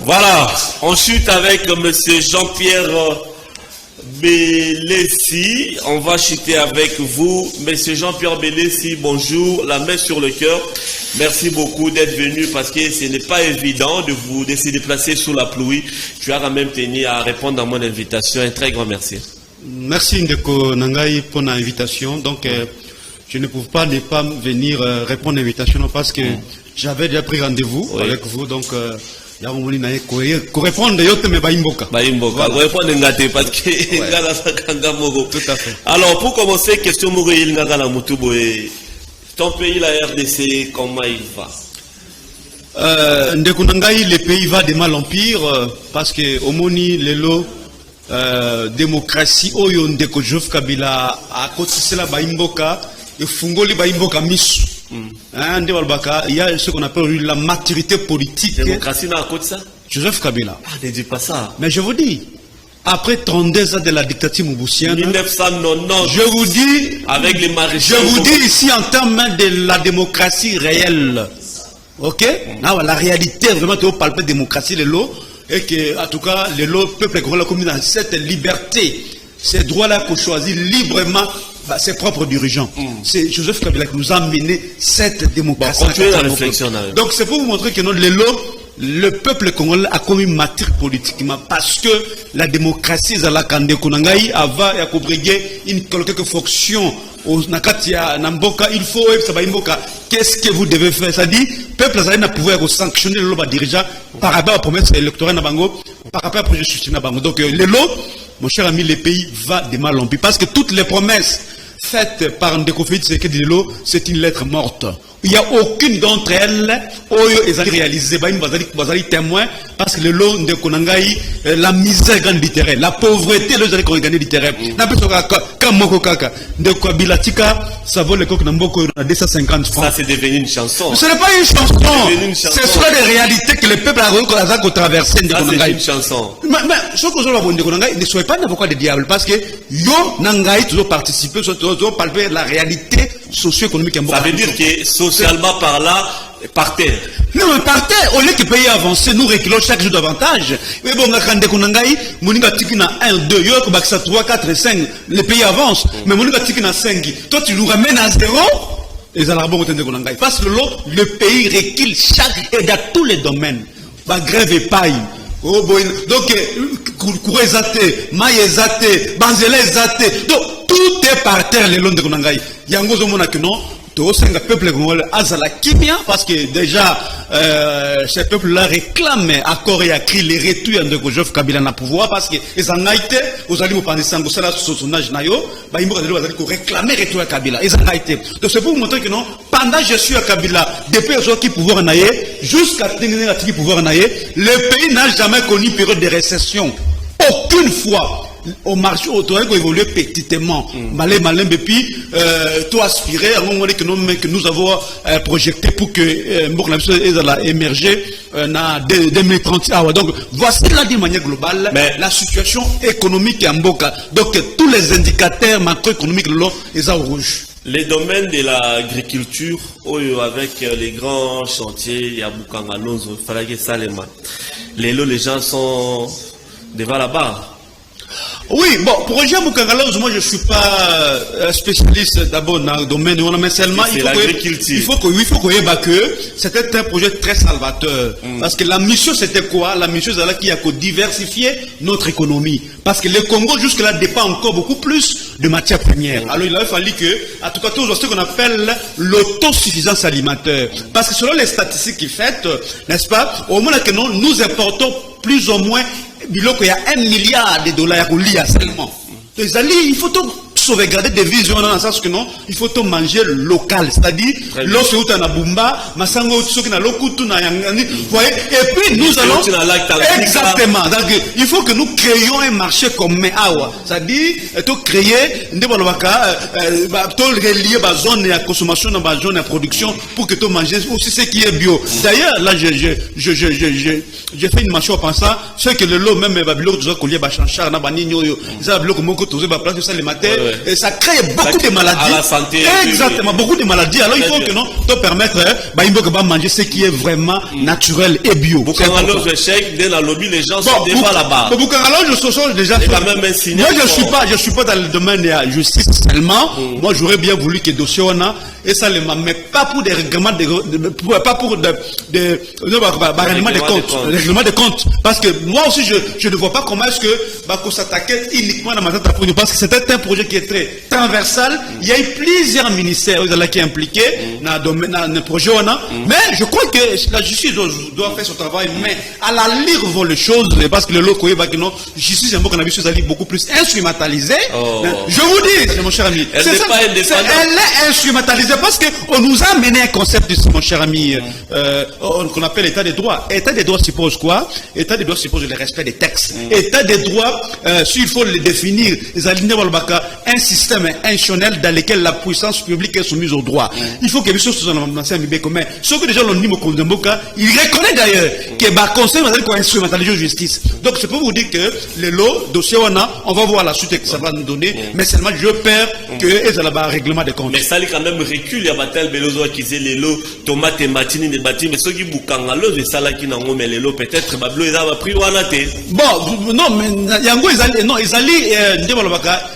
Voilà, on chute avec monsieur Jean-Pierre Bélessi. On va chuter avec vous, monsieur Jean-Pierre Bélessi. Bonjour, la main sur le cœur. Merci beaucoup d'être venu parce que ce n'est pas évident de se déplacer sous la pluie. Tu as quand même tenu à répondre à mon invitation. Un très grand merci. Merci Ndeko Nangai pour l'invitation. Donc, je ne pouvais pas ne pas venir répondre à l'invitation parce que j'avais déjà pris rendez-vous avec vous. Donc, tout à fait. Alors, pour commencer, question Mouril Nagala Mutuboé. Ton pays, la RDC, comment il va? Ndeko Nangai, le pays va de mal en pire parce que Omoni, Lelo, démocratie, Oyo Ndeko Joseph Kabila, à côté de la Baimboka, et Fungoli Baimboka Miss. Il y a ce qu'on appelle la maturité politique. Démocratie n'a à côté de ça? Joseph Kabila. Ah, ne dis pas ça. Mais je vous dis, après 32 ans de la dictature mouboussienne, 1990, je vous dis, avec les maréchaux, je vous dis ici en termes de la démocratie réelle, ok? La réalité, vraiment, tu palper la démocratie, le lot, et que, en tout cas, le lot, peuple congolais, comme dans cette liberté, ces droits-là qu'on choisit librement, ses propres dirigeants. C'est Joseph Kabila qui nous a mené cette démocratie. Donc c'est pour vous montrer que le peuple congolais a commis mature politiquement parce que la démocratie la Kande Konangaiava ya kobriguer une quelques fonctions au Nakatia Namboka, il faut qu'est-ce que vous devez faire? Ça dit peuple n'a pouvoir sanctionner le dirigeant par rapport à la promesse électorale Nabango, par rapport à projet justice Nabango. Donc mon cher ami, le pays va de mal en pis parce que toutes les promesses faites par Ndeko Félix Tshisekedi Lelo, c'est une lettre morte. Il n'y a aucune d'entre elles qui est réalisée. Vous allez témoin parce que le lot de Konangai, la misère gagne du terrain, la pauvreté, le allez gagner du terrain. Ça vaut le coq d'Amboko à 250 francs. Ça, c'est devenu une chanson. Ce n'est pas une chanson. Ce sont des réalités que le peuple a traversées. Ça, c'est une chanson. Mais ce que je ne soyez pas n'importe de diable parce que yo Nangai toujours participé, toujours palper la réalité socio-économique. Ça veut dire que socialement parlant, par terre. Non, mais par terre, au lieu que le pays avance, nous reculons chaque jour davantage. Mais bon, Moninga Tikina 1, 2, York, Baksa 3, 4, 5, le pays avance. Mais Moninga Tikina 5, toi tu nous ramènes à 0. Parce que le pays recule dans tous les domaines. La grève est paille. Donc, Kourézate, Maïezate, Banzelezate. Donc, tout est par terre le long de Konangai. Yango Zomona que non. Le peuple congolais a la kimia parce que déjà ce peuple-là réclame à corps et à cri les retours de Joseph Kabila na pouvoir parce que ils en a été aux alliés au Pandessango, c'est là son âge nayo, bah ils vont réclamer retour à Kabila. Ils en a été. Donc c'est pour vous montrer que non, pendant que je suis à Kabila, depuis qui pouvoir naïe, jusqu'à qui pouvoir naïe, le pays n'a jamais connu une période de récession. Aucune fois. Au marché, au toit, qu'on évolue petitement. Malin, puis, tout aspiré, à un moment que nous avons projeté pour que Mbokla émerger en 2030. Donc, voici là d'une manière globale la situation économique en Mboka. Donc, tous les indicateurs macroéconomiques de l'eau, ils sont rouges. Les domaines de l'agriculture, avec les grands chantiers, il y a Bukanga, Lonzo, Falagé, Salema. Les gens sont devant la barre. Oui, bon, pour Jean Moukangala, moi je ne suis pas spécialiste d'abord dans le domaine, mais seulement il faut qu'on ait que c'était un projet très salvateur. Parce que la mission c'était quoi? La mission c'est là qui a diversifié notre économie. Parce que le Congo jusque-là dépend encore beaucoup plus de matières premières. Alors il a fallu que, en tout cas, tout ce qu'on appelle l'autosuffisance alimentaire. Parce que selon les statistiques qui faites, n'est-ce pas, au moment que nous importons plus ou moins il y a 1 milliard de dollars au lit seulement. Il faut sauvegarder des visions dans le sens que non, il faut tout manger local. C'est-à-dire, lorsque vous êtes en Bumba, Masango, et puis nous allons. Exactement. Donc, il faut que nous créions un marché commun. C'est-à-dire, créer relier la zone de consommation dans la zone de production pour que tu manges aussi ce qui est bio. D'ailleurs, là, j'ai fait une marche en pensant, ce que le lot même va bloquer, tu dois collier, chanchar, na banino, ça bloque mon côté, ça le matin. et ça crée beaucoup de maladies. À la santé. Exactement, beaucoup de maladies. Alors il faut que non, te permettre, il faut manger ce qui est vraiment naturel et bio. Bukangalo, je chèque, dès la lobby, les gens sont déjà là-bas. Bukangalo, je suis déjà. Moi, je suis pas dans le domaine de la justice seulement. Moi, j'aurais bien voulu que dossier on a, et ça mais pas pour des règlements pas pour règlement de compte. Règlement de compte. Parce que moi aussi, je ne vois pas comment est-ce que s'attaquer uniquement dans ma tête parce que c'était un projet qui est très transversal. Il y a eu plusieurs ministères qui sont impliqués dans le projet. Mais je crois que la justice doit faire son travail, mais à la lire vont les choses, parce que le loco est justice est beaucoup plus instrumentalisée. Je vous dis, mon cher ami, elle est instrumentalisée parce qu'on nous a amené un concept ici, mon cher ami, qu'on appelle état des droits. État des droits suppose quoi? État des droits suppose le respect des textes. État des droits, s'il faut le définir, un système institutionnel dans lequel la puissance publique est soumise au droit. Il faut que les choses soient dans commun. Ce que les gens l'ont dit, il reconnaît d'ailleurs que le conseil va instrumentaliser la justice. Donc je peux vous dire que les lots, dossiers on va voir la suite que ça va nous donner, mais seulement je perds que ils ont un règlement de compte. Mais ça quand même recule, il y a Batel Belozo qui disait les lots, tomates et matines des bâtiments, mais ceux qui bukangalo, c'est ça là qui n'ont mais les lots peut-être Bablo ils ont pris ou anaté. Bon, non, mais yango ils allaient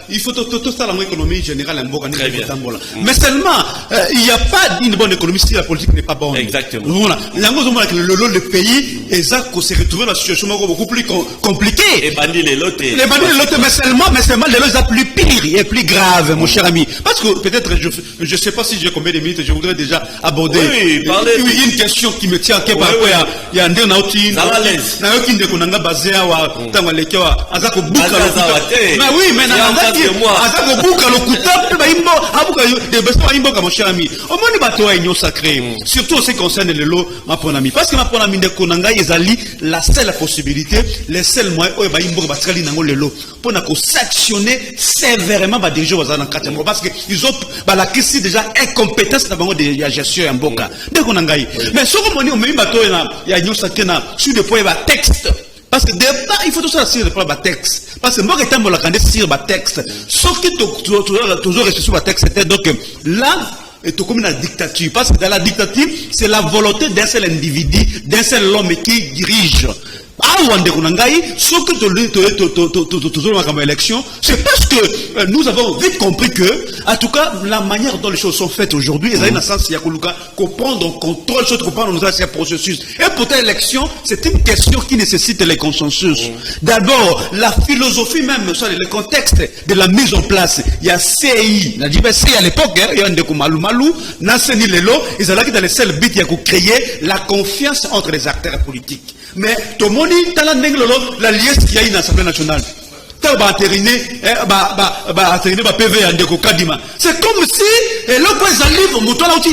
il faut tout ça dans l'économie générale en Boka. Très bien. Mais seulement il n'y a pas une bonne économie si la politique n'est pas bonne. Exactement. Voilà. Le pays exact se retrouve dans la situation beaucoup plus compliquée. Et bandit les lots. Les bandits les lots, mais seulement les lots plus pire et plus grave, mon cher ami. Parce que peut-être je sais pas si j'ai combien de minutes, je voudrais déjà aborder une question qui me tient à cœur. Il y a un dénauti. Naoki Ndekunanga basé à Tangalekewa. Azako Buka le. Mais oui, mais Azako Buka le Kuta, mon cher ami. Au moins, les bateaux à sacré. Surtout en ce qui concerne les lots, ma mon ami. Parce que ma mon ami de Konanga, ils allaient la seule possibilité, les seuls moyens, les lots. Pour nous sanctionner sévèrement, des gens parce qu'ils ont la question déjà incompétence dans la gestion en Boka. Mais ce qu'on dit, on met bateau, il y a une sur le point de texte. Parce que départ, il faut tout ça sur le texte. Parce que moi, étant mon sur le texte, ce qui est toujours resté sur le texte, c'était donc là, et tout comme la dictature. Parce que dans la dictature, c'est la volonté d'un seul individu, d'un seul homme qui dirige. Ce que élection, c'est parce que nous avons vite compris que, en tout cas, la manière dont les choses sont faites aujourd'hui, ils ont un sens, il y a qu'on prend en contrôle, qu'on prend dans ce processus. Et pour l'élection, c'est une question qui nécessite les consensus. D'abord, la philosophie même, le contexte de la mise en place. Il y a CI, la diversité à l'époque, il y a un découp malou, Nasseni Lelo, ils ont là qui dans les seuls buts, il y a créer la confiance entre les acteurs politiques. Mais tout le monde la liesse qu'il y a eu dans l'Assemblée nationale. C'est comme si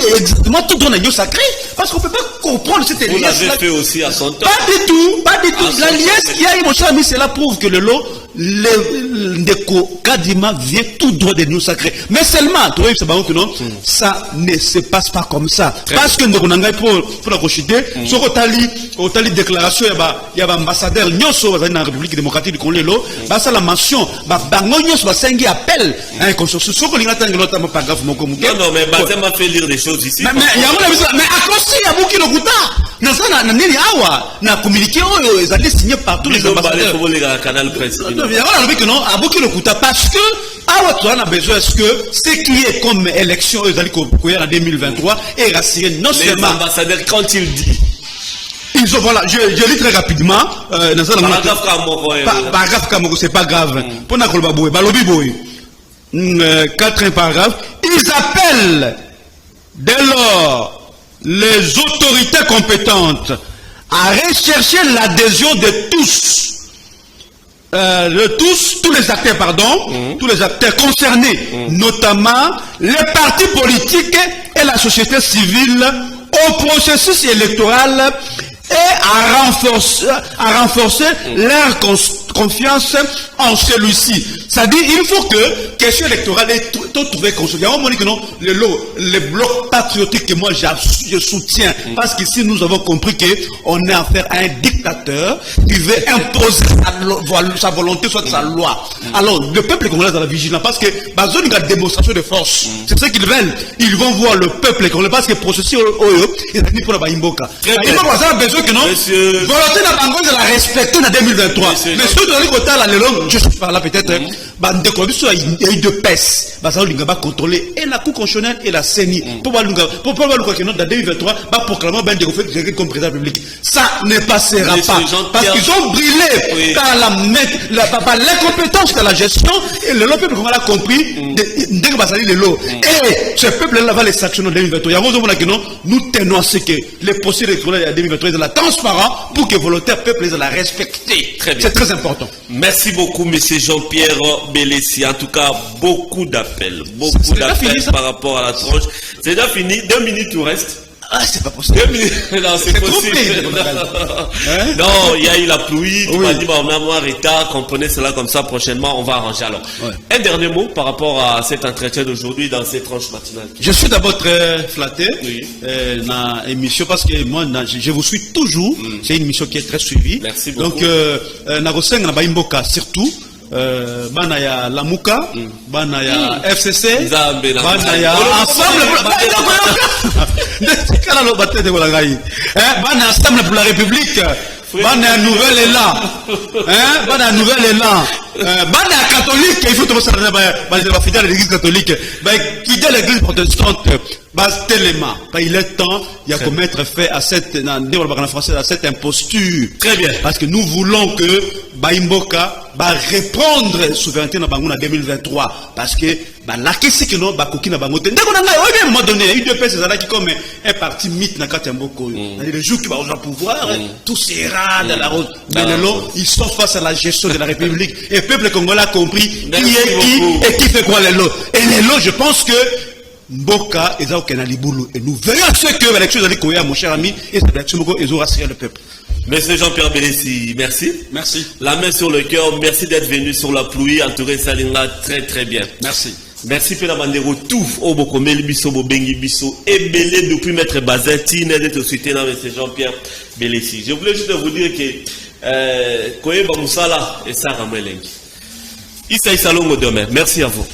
exactement tout dans l'agneau sacré. Parce qu'on ne peut pas comprendre cette liesse. Vous l'avez fait aussi à son temps. Pas du tout. La liesse qu'il y a eu, mon cher ami, cela prouve que le lot, Ndeko Kadima vient tout droit des lieux sacrés. Mais seulement, ça ne se passe pas comme ça. Parce que Ndeko Nangai, pour la rechuter, sur Otali déclaration, il y a un ambassadeur Nyoso dans la République démocratique du Congo, ça la mention, Bango Nyoso, Sengi appelle un consensus. Non, mais Bazem m'a fait lire des choses ici. Mais à cause il y a beaucoup qui le na communiqué, ils allaient signer par tous les ambassadeurs. Canal Presse. Parce que on a besoin que ce qui est comme élection en 2023 est rassuré non seulement. Les ambassadeurs, quand ils disent. Ils ont, voilà, je lis très rapidement. Paragraphe Kamoko, c'est pas grave. Pour na kolba boy, balobi boy. 4 paragraphes. Ils appellent dès lors les autorités compétentes à rechercher l'adhésion de tous. Tous les acteurs, tous les acteurs concernés, notamment les partis politiques et la société civile au processus électoral et à renforcer leur confiance en celui-ci. Ça dit, il faut que question électorale ait trouvé consolidé. On dit que non, le bloc patriotique que moi je soutiens, parce qu'ici nous avons compris qu'on est affaire à un dictateur qui veut imposer sa volonté, soit sa loi. Alors, le peuple congolais est dans la vigilance, parce que dans une démonstration de force, c'est ce qu'ils veulent. Ils vont voir le peuple congolais, parce que le processus est venu pour la Baimboka. Baimboka, ça a besoin que non, volonté n'a pas de la respecter en 2023. Mais si vous avez côté là, je suis par là peut-être, il y a eu deux PES. Ça va contrôler et la Cour constitutionnelle et la CENI. Pour voir que dans 2023, va proclamer comme président de la République. Ça ne passera pas. Parce qu'ils ont brûlé par l'incompétence de la gestion et le peuple qu'on a compris, dès que va salir le lot. Et ce peuple-là va les sanctionner en 2023. Nous tenons à ce que les procédures électorales en 2023 soient transparents pour que volontaire peuple les la respecter. C'est très important. Merci beaucoup, M. Jean-Pierre Belessi. En tout cas, beaucoup d'appels par rapport à la tranche. C'est déjà fini. 2 minutes tout reste. Ah, c'est pas possible. 2 minutes. Non, c'est possible. Non, il y a eu la pluie. Tu m'as dit, on a moins retard. Comprenez cela comme ça. Prochainement, on va arranger alors. Un dernier mot par rapport à cet entretien d'aujourd'hui dans cette tranche matinale. Je suis d'abord très flatté dans l'émission parce que moi, je vous suis toujours. C'est une émission qui est très suivie. Merci beaucoup. Donc, Nagoseng na Baimboka surtout. Bana ya Lamuka, bana ya FCC, bana ya Ensemble bana Ensemble pour la République, bana ya Nouvel Élan, bana ya Nouvel Élan, bana ya catholique, il faut que ça va fidèle à l'église catholique, qui dit l'église protestante, tellement, il est temps, il y a qu'on mettre fait à cette, à cette imposture. Très bien. Parce que nous voulons que Baimboka va reprendre souveraineté dans Bangouna 2023. Parce que la question que nous avons fait, à un moment donné, il y a eu deux personnes qui comme un parti mythe dans Katemboko. Le jour qui va au pouvoir, tout sera dans la rose. Mais ils sont face à la gestion de la République. Et le peuple congolais a compris qui est qui et qui fait quoi les lots. Et les lots, je pense que Mboka et nous verrons ce que l'élection de l'Ikoya, mon cher ami, et cette élection ils ont rassuré le peuple. Monsieur Jean-Pierre Belessi, merci. Merci. La main sur le cœur, merci d'être venu sur la pluie, entouré Salinga très très bien. Merci. Merci pour la bandero tout au Bokomel Bisso, Bobengi Bisso, et Belé depuis Maître Bazati, d'être soutenu dans Monsieur Jean-Pierre Belessi. Je voulais juste vous dire que Koye Bamoussala et Sarah Mwelengi. Issa Salongo demain. Merci à vous.